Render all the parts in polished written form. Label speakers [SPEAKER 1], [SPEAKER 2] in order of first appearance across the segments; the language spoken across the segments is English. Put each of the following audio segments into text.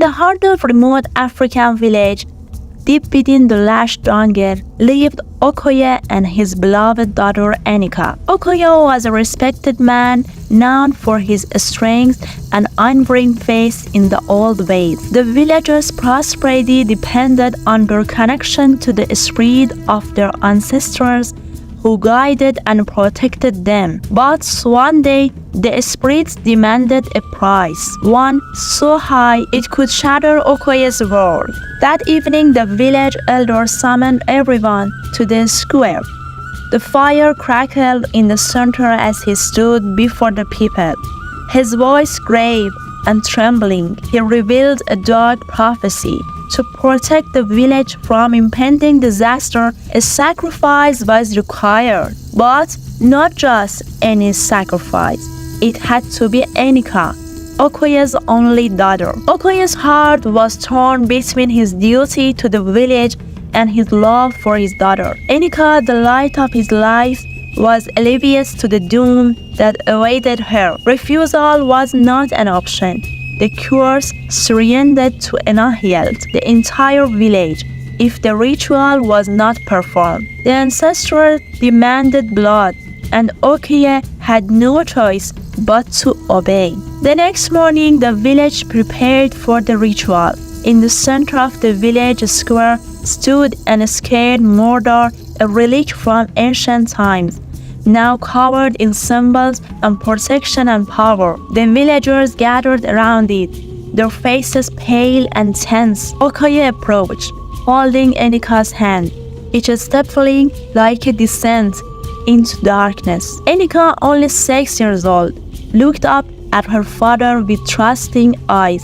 [SPEAKER 1] the heart of remote African village, deep within the lush jungle, lived Okoye and his beloved daughter Anika. Okoye was a respected man, known for his strength and unwavering faith in the old ways. The villagers' prosperity depended on their connection to the spirit of their ancestors who guided and protected them. But one day, the spirits demanded a price, one so high it could shatter Okoye's world. That evening, the village elder summoned everyone to the square. The fire crackled in the center as he stood before the people. His voice grave and trembling, he revealed a dark prophecy. To protect the village from impending disaster, a sacrifice was required. But not just any sacrifice. It had to be Anika, Okoye's only daughter. Okoye's heart was torn between his duty to the village and his love for his daughter. Anika, the light of his life, was oblivious to the doom that awaited her. Refusal was not an option. The curse threatened to annihilate the entire village if the ritual was not performed. The ancestors demanded blood, and Okoye had no choice but to obey. The next morning, the village prepared for the ritual. In the center of the village square stood an scared mortar, a relic from ancient times, now covered in symbols and protection and power. The villagers gathered around it, their faces pale and tense. Okoye approached, holding Anika's hand, each step feeling like a descent into darkness. Anika, only 6 years old, looked up at her father with trusting eyes.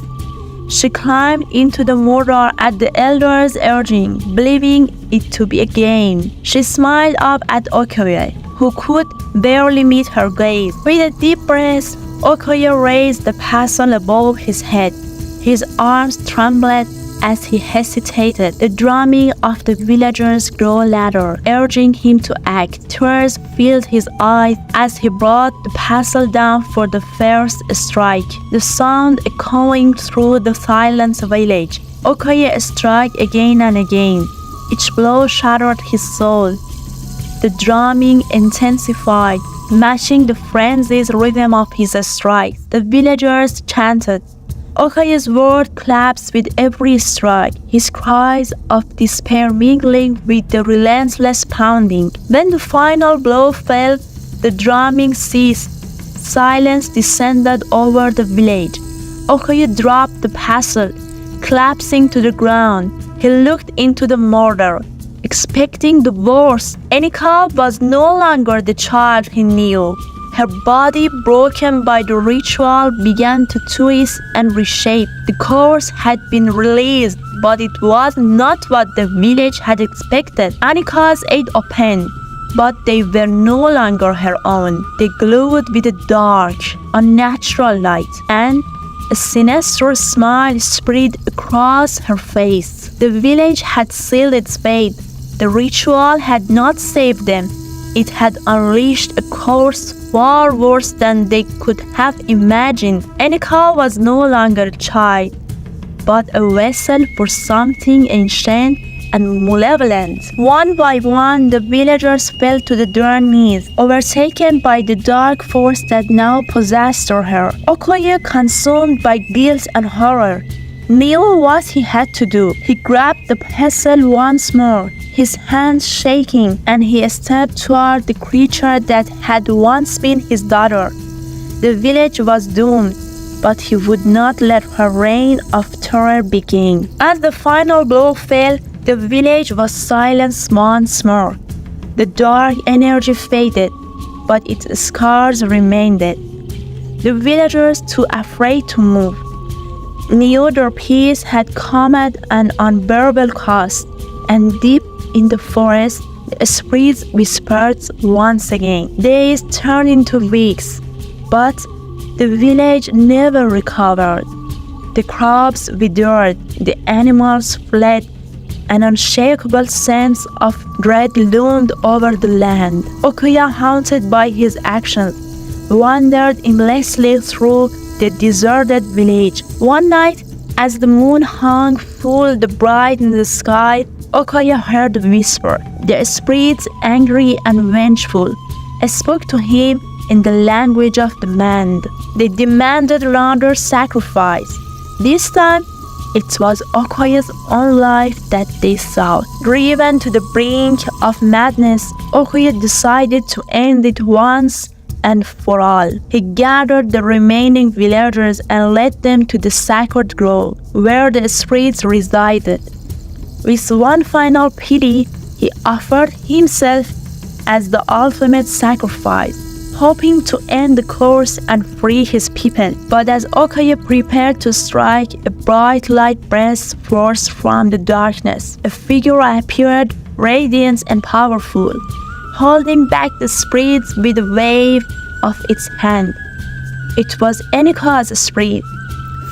[SPEAKER 1] She climbed into the mortar at the elder's urging, believing it to be a game. She smiled up at Okoye, who could barely meet her gaze. With a deep breath, Okoye raised the pestle above his head. His arms trembled as he hesitated. The drumming of the villagers grew louder, urging him to act. Tears filled his eyes as he brought the pestle down for the first strike, the sound echoing through the silent village. Okoye struck again and again. Each blow shattered his soul. The drumming intensified, matching the frenzied rhythm of his strikes. The villagers chanted. Okoye's words collapsed with every strike, his cries of despair mingling with the relentless pounding. When the final blow fell, the drumming ceased. Silence descended over the village. Okoye dropped the pestle, collapsing to the ground. He looked into the mortar, expecting the worst. Anika was no longer the child he knew. Her body, broken by the ritual, began to twist and reshape. The curse had been released, but it was not what the village had expected. Anika's eyes opened, but they were no longer her own. They glowed with a dark, unnatural light, and a sinister smile spread across her face. The village had sealed its fate. The ritual had not saved them. It had unleashed a curse far worse than they could have imagined. Anika was no longer a child, but a vessel for something ancient and malevolent. One by one, the villagers fell to their knees, overtaken by the dark force that now possessed her. Okoye, consumed by guilt and horror, knew what he had to do. He grabbed the pestle once more, his hands shaking, and he stepped toward the creature that had once been his daughter. The village was doomed, but he would not let her reign of terror begin. As the final blow fell, the village was silenced once more. The dark energy faded, but its scars remained. The villagers, too afraid to move, knew their peace had come at an unbearable cost, and deep in the forest, the spirits whispered once again. Days turned into weeks, but the village never recovered. The crops withered, the animals fled. An unshakable sense of dread loomed over the land. Okoye, haunted by his actions, wandered aimlessly through the deserted village. One night, As the moon hung full bright in the sky, Okoye heard a whisper. The spirits, angry and vengeful, spoke to him in the language of demand. They demanded another sacrifice. This time, it was Okoye's own life that they sought. Driven to the brink of madness, Okoye decided to end it once and for all. He gathered the remaining villagers and led them to the sacred grove, where the spirits resided. With one final plea, he offered himself as the ultimate sacrifice, hoping to end the curse and free his people. But as Okoye prepared to strike, a bright light burst forth from the darkness. A figure appeared, radiant and powerful, holding back the spirits with a wave of its hand. It was Enika's spirit,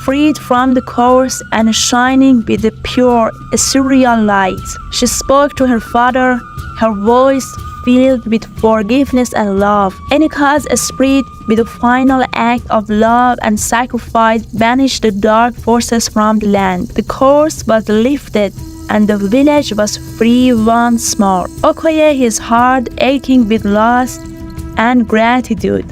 [SPEAKER 1] freed from the curse and shining with a pure, ethereal light. She spoke to her father, her voice filled with forgiveness and love. Enika's spirit, with a final act of love and sacrifice, banished the dark forces from the land. The curse was lifted, and the village was free once more. Okoye, his heart aching with loss and gratitude,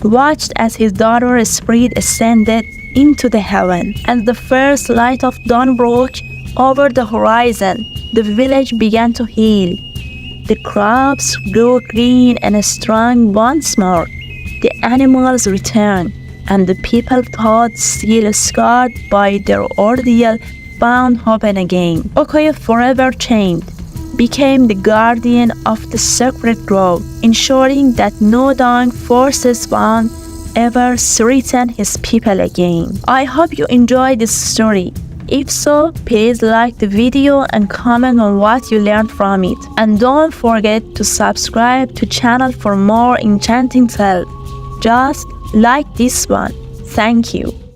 [SPEAKER 1] watched as his daughter's spirit ascended into the heaven. As the first light of dawn broke over the horizon, the village began to heal. The crops grew green and strong once more. The animals returned, and the people thought still scarred by their ordeal found hope again. Okoye, forever changed, became the guardian of the sacred grove, ensuring that no dark forces won't ever threaten his people again. I hope you enjoyed this story. If so, please like the video and comment on what you learned from it. And don't forget to subscribe to channel for more enchanting tales, just like this one. Thank you.